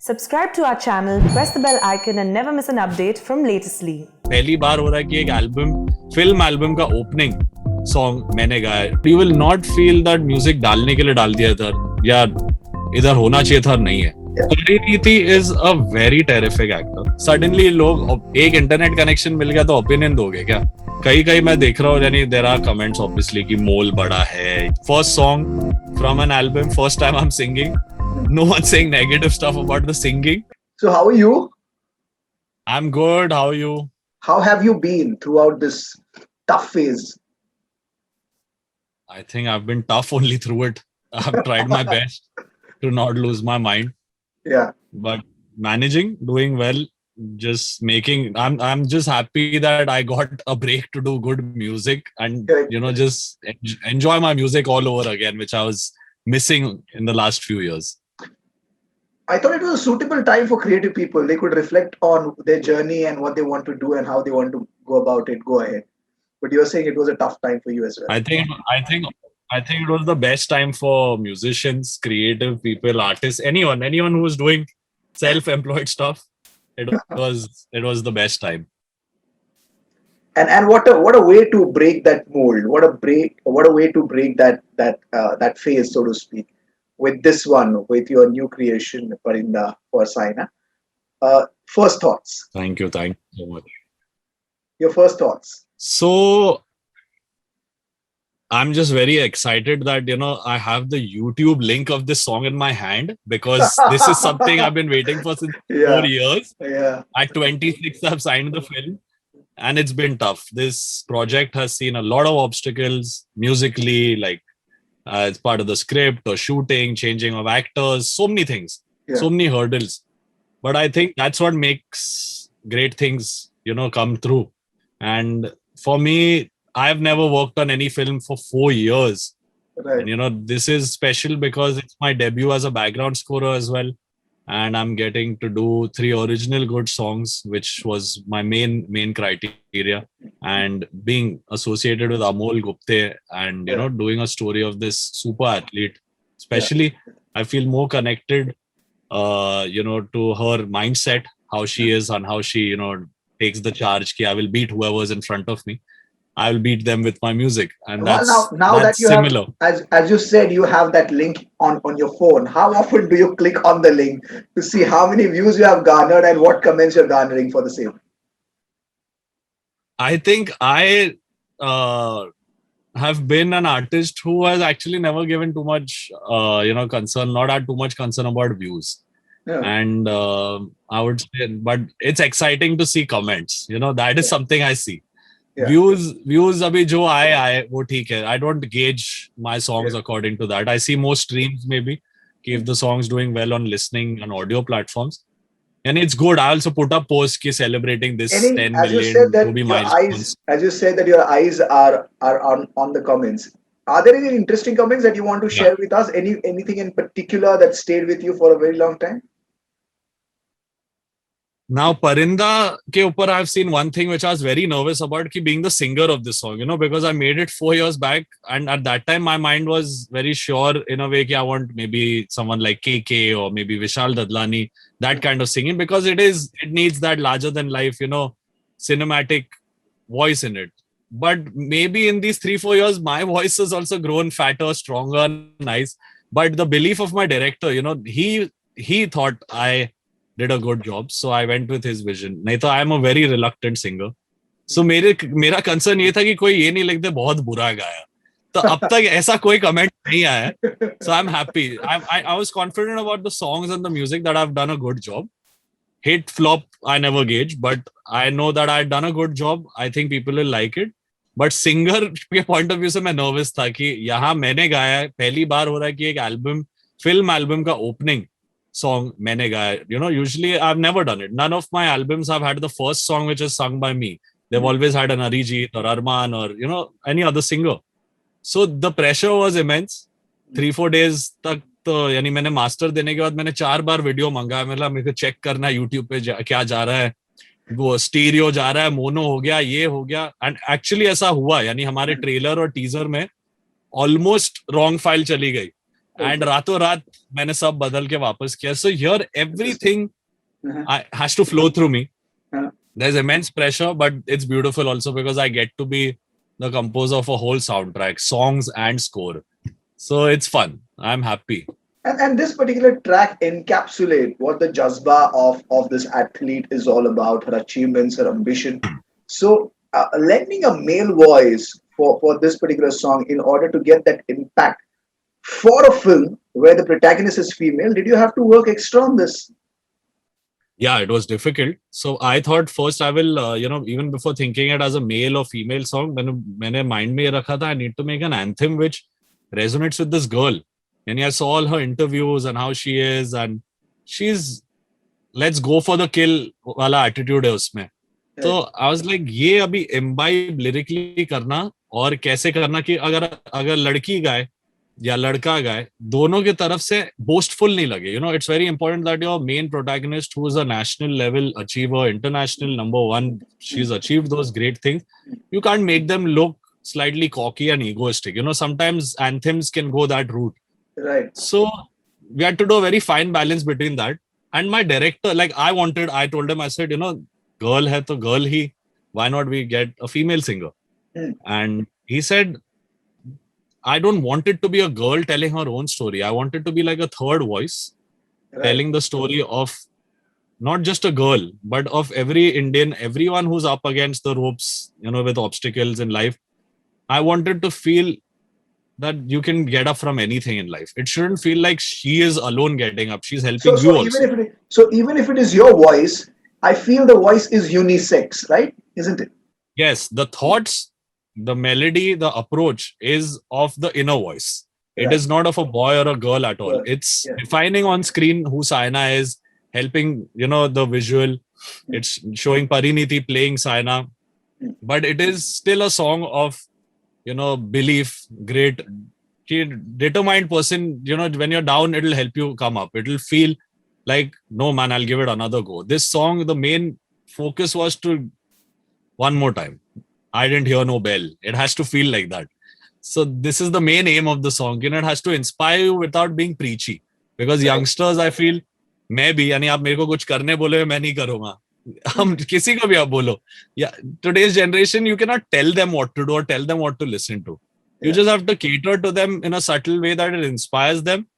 Subscribe to our channel, press the bell icon and never miss an update from Latestly. पहली बार हो रहा है कि एक फिल्म एल्बम का ओपनिंग सॉन्ग मैंने गाया. You will not feel that music डालने के लिए डाल दिया था या इधर होना चाहिए था, नहीं है. Parineeti is a very terrific actor. Suddenly लोग एक इंटरनेट कनेक्शन मिल गया तो ओपिनियन दोगे क्या? कहीं मैं देख रहा हूँ, यानी देयर आर कमेंट्स ऑब्वियसली कि मोल बड़ा है. First song from an album, first time I am singing. No one saying negative stuff about the singing. So how are you? I'm good. How are you? How have you been throughout this tough phase? I think I've been tough only through it. I've tried my best to not lose my mind. Yeah. But managing, doing well, just making. I'm just happy that I got a break to do good music and Correct. just enjoy my music all over again, which I was missing in the last few years. I thought it was a suitable time for creative people. They could reflect on their journey and what they want to do and how they want to go about it. Go ahead. But you're saying it was a tough time for you as well. I think it was the best time for musicians, creative people, artists, anyone who was doing self-employed stuff. It was the best time. And what a way to break that mold. What a way to break that phase, so to speak. With this one, with your new creation, Parinda for Saina. First thoughts. Thank you so much. Your first thoughts. So I'm just very excited that I have the YouTube link of this song in my hand, because this is something I've been waiting for since 4 years. Yeah. At 26, I've signed the film, and it's been tough. This project has seen a lot of obstacles musically, like it's part of the script or shooting, changing of actors, so many things, so many hurdles. But I think that's what makes great things, come through. And for me, I've never worked on any film for 4 years. Right. And this is special because it's my debut as a background scorer as well. And I'm getting to do 3 original good songs, which was my main criteria. And being associated with Amol Gupte and doing a story of this super athlete, especially, I feel more connected to her mindset, how she is and how she takes the charge ki I will beat whoever's in front of me. I will beat them with my music, and that's now that's that you similar. have, as you said, you have that link on your phone. How often do you click on the link to see how many views you have garnered and what comments you're garnering for the same? I think I have been an artist who has actually never given too much concern, not had too much concern about views. Yeah. And I would say, but it's exciting to see comments. That is something I see. Yeah. Views abhi jo aaye wo theek hai. I don't gauge my songs according to that. I see more streams maybe, if the song's doing well on listening and audio platforms, and it's good. I also put up posts ki celebrating this 10 as you million said that to be your milestones. eyes, as you said that your eyes are on the comments. Are there any interesting comments that you want to share with us? Anything in particular that stayed with you for a very long time? Now, Parinda ke upar I've seen one thing which I was very nervous about, ki being the singer of this song, because I made it 4 years back, and at that time my mind was very sure in a way ki I want maybe someone like KK or maybe Vishal Dadlani, that kind of singing, because it needs that larger than life, cinematic voice in it. But maybe in these 3-4 years, my voice has also grown fatter, stronger, nice. But the belief of my director, he thought I did a good job, so I went with his vision. नहीं तो I am a very reluctant singer. So मेरा concern ये था कि कोई ये नहीं लिख दे बहुत बुरा गाया. तो अब तक ऐसा कोई comment नहीं आया. So I'm happy. I was confident about the songs and the music that I've done a good job. Hit flop I never gauge, but I know that I've done a good job. I think people will like it. But singer के point of view से मैं nervous था कि यहाँ मैंने गाया है, पहली बार हो रहा है कि एक film album का opening song मैंने गाया. Usually I've never done it. None of my albums have had the first song which is sung by me. They've always had an Arijit or Arman or any other singer. So the pressure was immense. 3-4 days तक तो यानी मैंने master देने के बाद मैंने 4 बार video मंगाया. मतलब मेरे को चेक करना है यूट्यूब पे क्या जा रहा है, वो स्टीरियो जा रहा है, मोनो हो गया, ये हो गया. एंड एक्चुअली ऐसा हुआ, यानी हमारे ट्रेलर और टीजर में ऑलमोस्ट रॉन्ग फाइल चली गई. and रातों रात मैंने सब बदल के वापस किया. So here everything has to flow through me. There's immense pressure, but it's beautiful also because I get to be the composer of a whole soundtrack, songs and score. So it's fun. I'm happy. And this particular track encapsulate what the jazba of this athlete is all about, her achievements, her ambition. So lending a male voice for this particular song in order to get that impact for a film where the protagonist is female, did you have to work extra on this? Yeah, it was difficult. So I thought first I will, even before thinking it as a male or female song, मैंने mind में ये रखा था, I need to make an anthem which resonates with this girl. And I saw all her interviews and how she is, and she's let's go for the kill वाला attitude है उसमें. तो I was like, ये अभी imbibe lyrically करना और कैसे करना कि अगर लड़की गाए या लड़का गाए, दोनों की तरफ से boastful नहीं लगे. You know, it's very important that your main protagonist, who is a national level achiever, international number one, she's achieved those great things. You can't make them look slightly cocky and egoistic. You know, sometimes anthems can go that route. Right. So we had to do a very fine balance between that. And my director, I told him, I said, girl hai to girl hi, why not we get a female singer? And he said, I don't want it to be a girl telling her own story. I want it to be like a third voice telling the story of not just a girl, but of every Indian, everyone who's up against the ropes, with obstacles in life. I wanted to feel that you can get up from anything in life. It shouldn't feel like she is alone getting up. She's helping you also. Even if it is your voice, I feel the voice is unisex, right? Isn't it? Yes, the thoughts, the melody, the approach is of the inner voice. It is not of a boy or a girl at all. It's defining on screen who Saina is, helping, the visual. It's showing Pariniti playing Saina. But it is still a song of, belief, great, determined person. When you're down, it'll help you come up. It'll feel like, no, man, I'll give it another go. This song, the main focus was to one more time. I didn't hear no bell. It has to feel like that. So this is the main aim of the song. It has to inspire you without being preachy. Because youngsters, I feel, मैं भी यानी आप मेरे को कुछ करने बोले मैं नहीं करूंगा. हम किसी को भी आप बोलो. Yeah, today's generation, you cannot tell them what to do or tell them what to listen to. You just have to cater to them in a subtle way that it inspires them.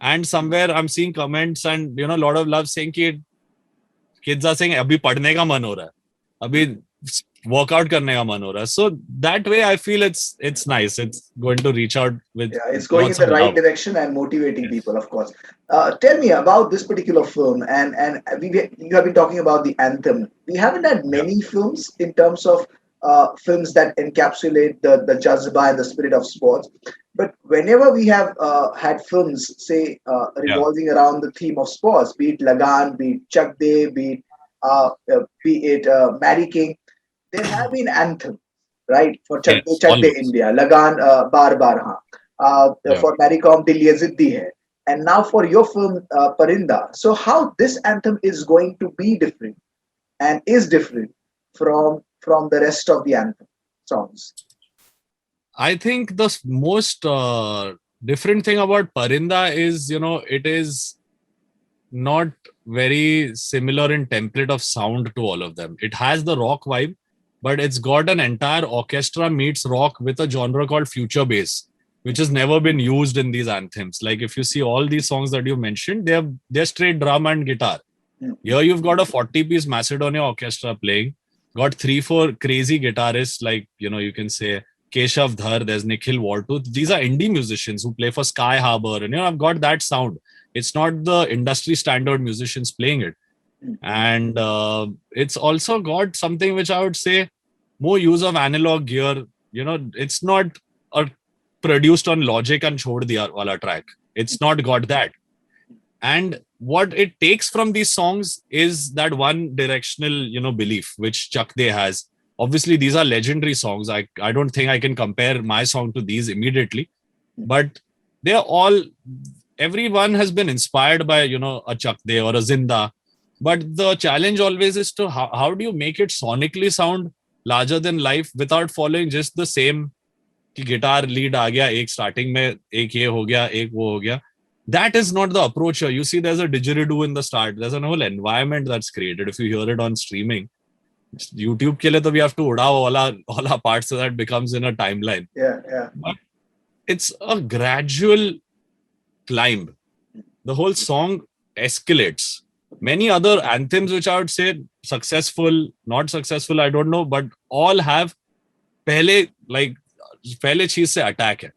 And somewhere I'm seeing comments and a lot of love saying कि kids are saying अभी पढ़ने का मन हो रहा है, अभी workout करने का मन हो रहा है. So that way I feel it's nice. It's going to reach out with it's going in the right direction and motivating people, of course. Tell me about this particular film, and you have been talking about the anthem. We haven't had many films in terms of films that encapsulate the jazba and the spirit of sports. But whenever we have had films, say, revolving around the theme of sports, be it Lagan, be it Chak De, be it Mary King, there have been anthems, right? For Chak De India, Lagan, Bar Bar Ha. For Mary Kom, Dil Ye Ziddi Hai. And now for your film, Parinda. So how this anthem is going to be different and is different from the rest of the anthem songs? I think the most different thing about Parinda is, it is not very similar in template of sound to all of them. It has the rock vibe, but it's got an entire orchestra meets rock with a genre called future bass, which has never been used in these anthems. Like if you see all these songs that you mentioned, they're straight drum and guitar. Here you've got a 40-piece Macedonia orchestra playing, got 3-4 crazy guitarists like, you can say Keshav Dhar, there's Nikhil Wartooth. These are indie musicians who play for Sky Harbor. And, I've got that sound. It's not the industry standard musicians playing it. And it's also got something which I would say more use of analog gear. It's not produced on Logic and Chhod Diya wala track. It's not got that. And what it takes from these songs is that one directional, belief which Chak De has. Obviously, these are legendary songs. I don't think I can compare my song to these immediately. But they're all, everyone has been inspired by, a Chak De or a Zinda. But the challenge always is to how do you make it sonically sound larger than life without following just the same कि guitar lead आ गया एक starting में, एक ये हो गया, एक वो हो गया. That is not the approach here. You see, there's a didgeridoo in the start. There's a whole environment that's created. If you hear it on streaming, YouTube ke liye to we have to udao all our parts so that it becomes in a timeline. Yeah. But it's a gradual climb. The whole song escalates. Many other anthems, which I would say successful, not successful, I don't know, but all have पहले चीज से attack hai.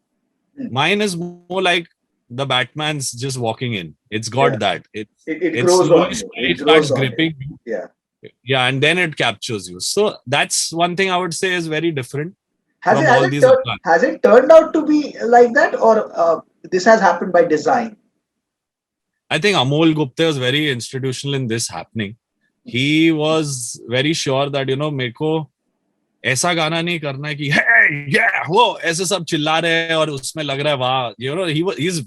Mine is more like the Batman's just walking in. It's got that. It It grows slowly on you. It starts grows on gripping you. you. Yeah. Yeah, and then it captures you. So that's one thing I would say is very different Has from it, has all it these turned, other. has it turned out to be like that, or this has happened by design? I think Amol Gupta was very institutional in this happening. He was very sure that, मेरे को ऐसा गाना नहीं करना है कि hey, yeah, वो ऐसे सब चिल्ला रहे हैं और उसमें लग रहा है वाह, he's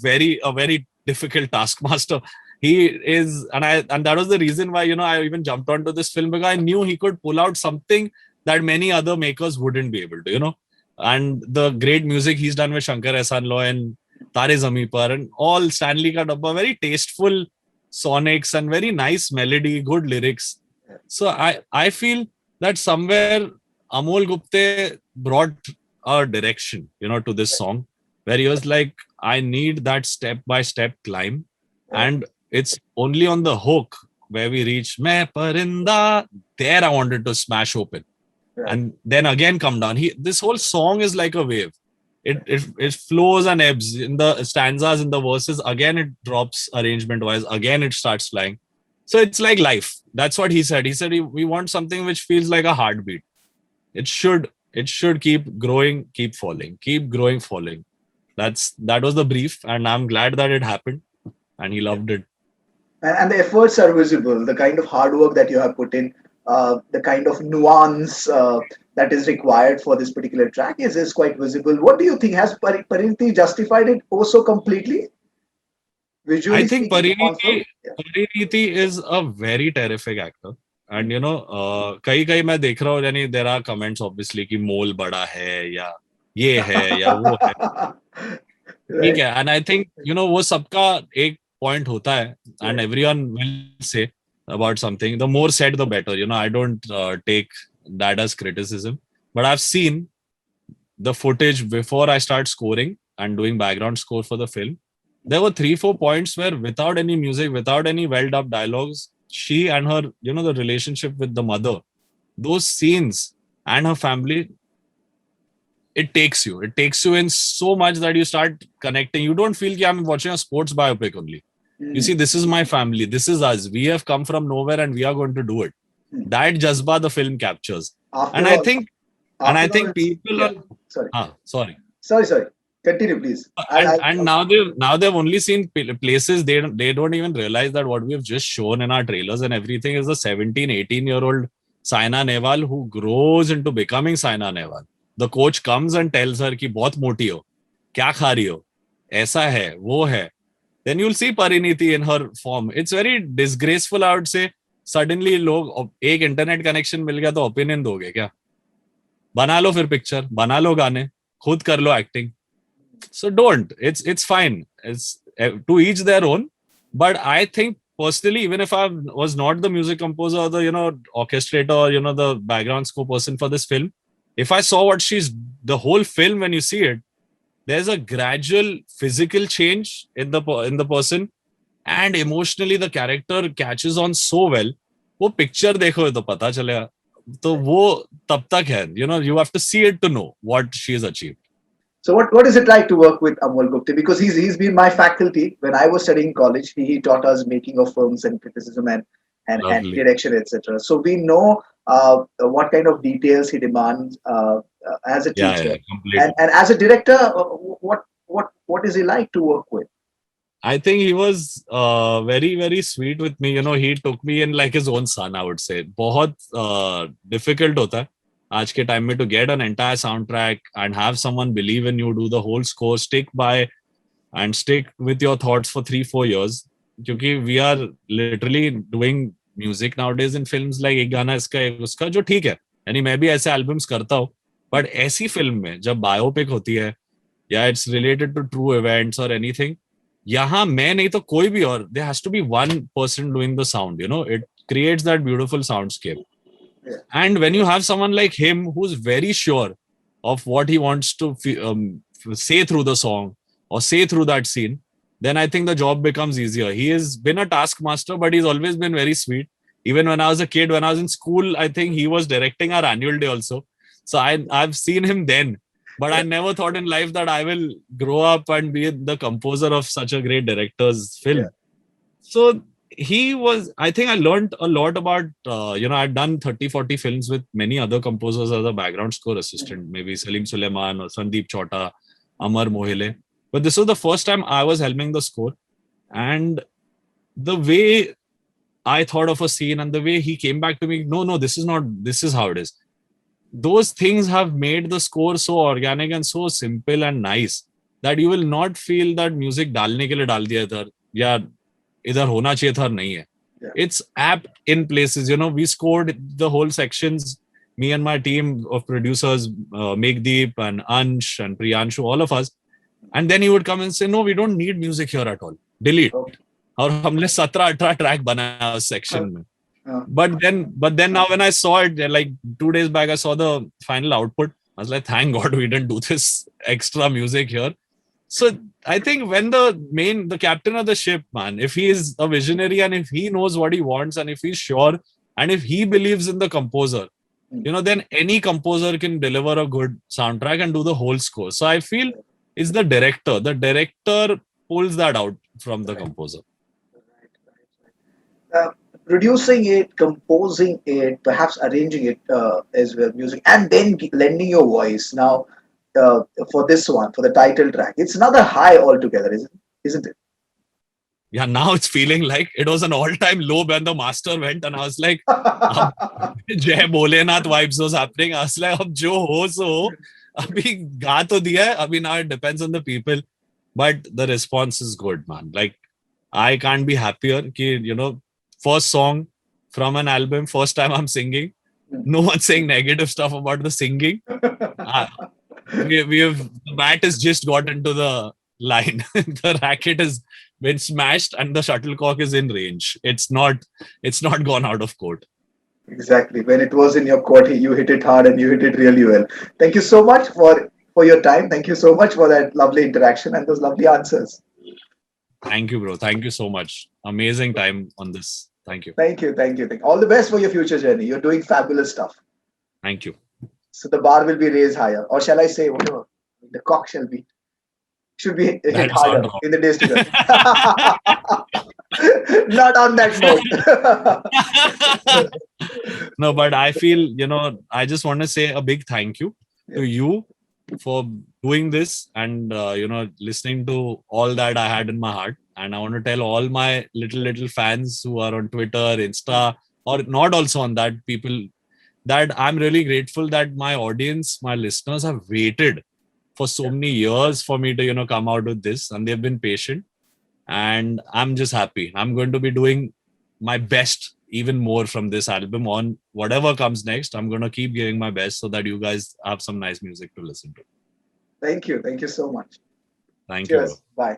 a very difficult taskmaster. He is, and that was the reason why I even jumped onto this film, because I knew he could pull out something that many other makers wouldn't be able to, and the great music he's done with Shankar Ehsaan Loy and Tare Zameen Par and all Stanley Ka Dabba, very tasteful sonics and very nice melody, good lyrics. So I feel that somewhere Amol Gupte brought a direction, to this song, where he was like, I need that step-by-step climb. And it's only on the hook where we reach Main Parinda. There I wanted to smash open. And then again come down. This whole song is like a wave. It flows and ebbs in the stanzas, in the verses. Again, it drops arrangement-wise. Again, it starts flying. So it's like life. That's what he said. He said we want something which feels like a heartbeat. It should keep growing, keep falling, keep growing, falling. That was the brief, and I'm glad that it happened, and he loved it. And the efforts are visible. The kind of hard work that you have put in, the kind of nuance that is required for this particular track is quite visible. What do you think? Has Pariniti justified it also completely? Visually I think speaking, Pariniti is a very terrific actor. And कई मैं देख रहा हूँ, यानी there are comments obviously कि मोल बड़ा है या ये है या वो है, ठीक है. And I think वो सबका एक point होता है, and everyone will say about something. The more said, the better. I don't take that as criticism, but I've seen the footage before I start scoring and doing background score for the film. There were 3-4 points where, without any music, without any well-dubbed dialogues, she and her, the relationship with the mother, those scenes and her family, it takes you in so much that you start connecting. You don't feel like I'm watching a sports biopic only. You see, this is my family. This is us. We have come from nowhere and we are going to do it. That jazba the film captures. I think people are... Sorry. Continue, please. And now they've only seen places they don't even realize that what we have just shown in our trailers and everything is a 17-18-year-old Saina Nehwal who grows into becoming Saina Nehwal. The coach comes and tells her कि बहुत मोटी हो, क्या खा रही हो, ऐसा है, वो है. Then you'll see Pariniti in her form. It's very disgraceful, I would say. Suddenly लोग एक इंटरनेट कनेक्शन मिल गया तो ओपिनियन दोगे क्या? बना लो फिर पिक्चर, बना लो गाने, खुद कर लो acting. So don't. It's fine. It's to each their own. But I think personally, even if I was not the music composer or the orchestrator or the background score person for this film, if I saw what the whole film, when you see it, there's a gradual physical change in the person, and emotionally the character catches on so well. वो picture देखो तो पता चलेगा. तो वो तब तक है. You have to see it to know what she has achieved. So what is it like to work with Amol Gupta? Because he's been my faculty when I was studying college. He taught us making of films and criticism and direction, etc. So we know what kind of details he demands as a teacher. And as a director, what is he like to work with? I think he was very, very sweet with me. He took me in like his own son, I would say. बहुत difficult होता है आज के time में to get an entire soundtrack and have someone believe in you, do the whole score, stick by and stick with your thoughts for 3-4 years. क्योंकि we are literally doing music nowadays in films like एक गाना इसका एक उसका जो ठीक है. यानी मैं भी ऐसे albums करता हूँ. But ऐसी फिल्म में जब बायोपिक होती है या it's related to true events और एनीथिंग, यहाँ मैं नहीं तो कोई भी और, there has to be one person doing the sound, you know, it creates that beautiful soundscape. Yeah. And when you have someone like him who's very sure of what he wants to say through the song or say through that scene, then I think the job becomes easier. He has been a taskmaster, but he's always been very sweet. Even when I was a kid, when I was in school, I think he was directing our annual day also. So I've seen him then, but I never thought in life that I will grow up and be the composer of such a great director's film. Yeah. So he was, I think I learned a lot about, I'd done 30, 40 films with many other composers as a background score assistant, maybe Salim Suleiman or Sandeep Chota, Amar Mohile. But this was the first time I was helming the score. And the way I thought of a scene and the way he came back to me, no, this is how it is. Those things have made the score so organic and so simple and nice that you will not feel that music डालने के लिए डाल दिया इधर या इधर होना चाहिए था नहीं है. It's apt in places. We scored the whole sections, me and my team of producers, Megdeep and Ansh and Priyanshu, all of us. And then he would come and say, no, we don't need music here at all. Delete. Okay. और हमने 17-18 track बनाया उस section में. But then now when I saw it, like 2 days back, I saw the final output. I was like, thank God we didn't do this extra music here. So I think when the captain of the ship, man, if he is a visionary and if he knows what he wants and if he's sure and if he believes in the composer, then any composer can deliver a good soundtrack and do the whole score. So I feel it's the director. The director pulls that out from the composer. Producing it, composing it, perhaps arranging it as well, music, and then lending your voice. Now, for this one, for the title track, it's another high altogether, isn't it? Yeah, now it's feeling like it was an all-time low when the master went, and I was like, Jai Bholenath vibes was happening. I was like, ab jo ho so, abhi ga to diya hai. Abhi now it depends on the people, but the response is good, man. Like, I can't be happier ki, first song from an album, first time I'm singing. No one's saying negative stuff about the singing. The bat has just got into the line. The racket has been smashed and the shuttlecock is in range. It's not gone out of court. Exactly. When it was in your court, you hit it hard and you hit it really well. Thank you so much for your time. Thank you so much for that lovely interaction and those lovely answers. Thank you, bro. Thank you so much. Amazing time on this. Thank you. Thank you. All the best for your future journey. You're doing fabulous stuff. Thank you. So the bar will be raised higher. Or shall I say, whatever, the cock should be hit harder in the days to come. Not on that note. No, but I feel, I just want to say a big thank you to you for doing this and, listening to all that I had in my heart. And I want to tell all my little fans who are on Twitter, Insta, or not also on that, people, that I'm really grateful that my audience, my listeners have waited for so many years for me to, come out with this, and they've been patient. And I'm just happy. I'm going to be doing my best, even more from this album on whatever comes next. I'm going to keep giving my best so that you guys have some nice music to listen to. Thank you. Thank you so much. Thank you. Bye.